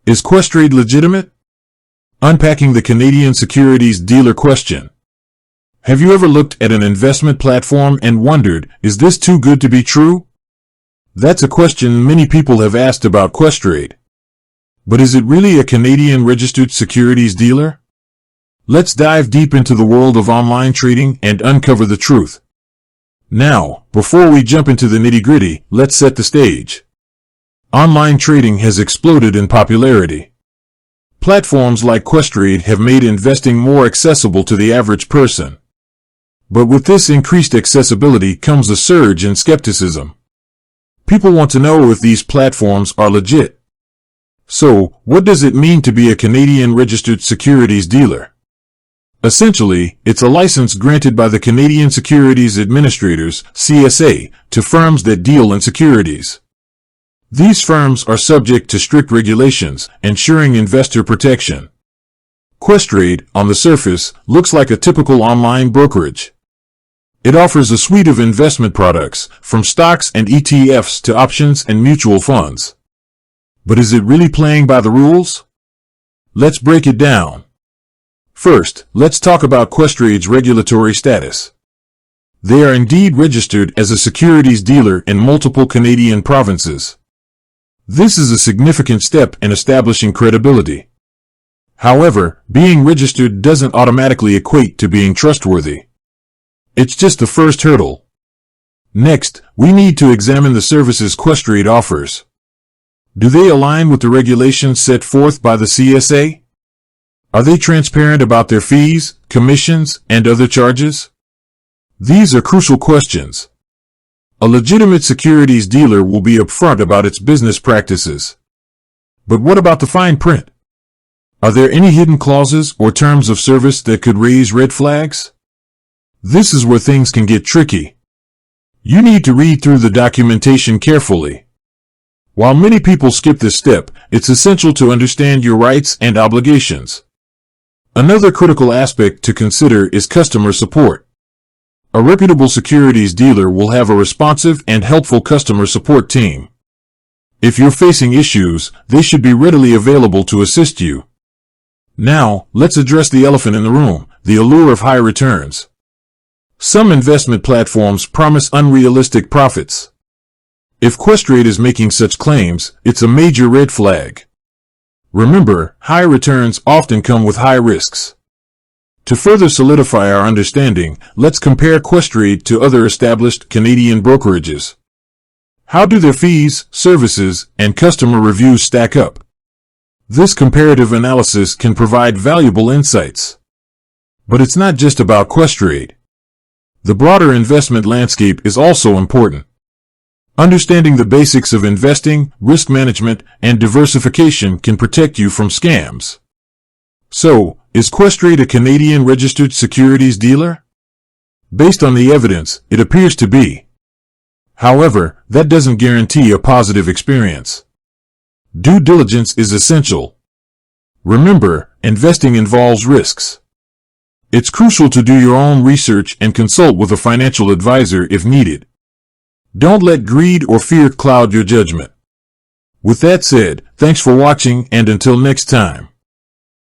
Is Questrade legitimate? Unpacking the Canadian securities dealer question. Have you ever looked at an investment platform and wondered, is this too good to be true? That's a question many people have asked about Questrade. But is it really a Canadian registered securities dealer? Let's dive deep into the world of online trading and uncover the truth. Now, before we jump into the nitty-gritty, let's set the stage. Online trading has exploded in popularity. Platforms like Questrade have made investing more accessible to the average person. But with this increased accessibility comes a surge in skepticism. People want to know if these platforms are legit. So, what does it mean to be a Canadian registered securities dealer? Essentially, it's a license granted by the Canadian Securities Administrators, CSA, to firms that deal in securities. These firms are subject to strict regulations, ensuring investor protection. Questrade, on the surface, looks like a typical online brokerage. It offers a suite of investment products, from stocks and ETFs to options and mutual funds. But is it really playing by the rules? Let's break it down. First, let's talk about Questrade's regulatory status. They are indeed registered as a securities dealer in multiple Canadian provinces. This is a significant step in establishing credibility. However, being registered doesn't automatically equate to being trustworthy. It's just the first hurdle. Next, we need to examine the services Questrade offers. Do they align with the regulations set forth by the CSA? Are they transparent about their fees, commissions, and other charges? These are crucial questions. A legitimate securities dealer will be upfront about its business practices. But what about the fine print? Are there any hidden clauses or terms of service that could raise red flags? This is where things can get tricky. You need to read through the documentation carefully. While many people skip this step, it's essential to understand your rights and obligations. Another critical aspect to consider is customer support. A reputable securities dealer will have a responsive and helpful customer support team. If you're facing issues, they should be readily available to assist you. Now, let's address the elephant in the room, the allure of high returns. Some investment platforms promise unrealistic profits. If Questrade is making such claims, it's a major red flag. Remember, high returns often come with high risks. To further solidify our understanding, let's compare Questrade to other established Canadian brokerages. How do their fees, services, and customer reviews stack up? This comparative analysis can provide valuable insights. But it's not just about Questrade. The broader investment landscape is also important. Understanding the basics of investing, risk management, and diversification can protect you from scams. So, is Questrade a Canadian registered securities dealer? Based on the evidence, it appears to be. However, that doesn't guarantee a positive experience. Due diligence is essential. Remember, investing involves risks. It's crucial to do your own research and consult with a financial advisor if needed. Don't let greed or fear cloud your judgment. With that said, thanks for watching, and until next time.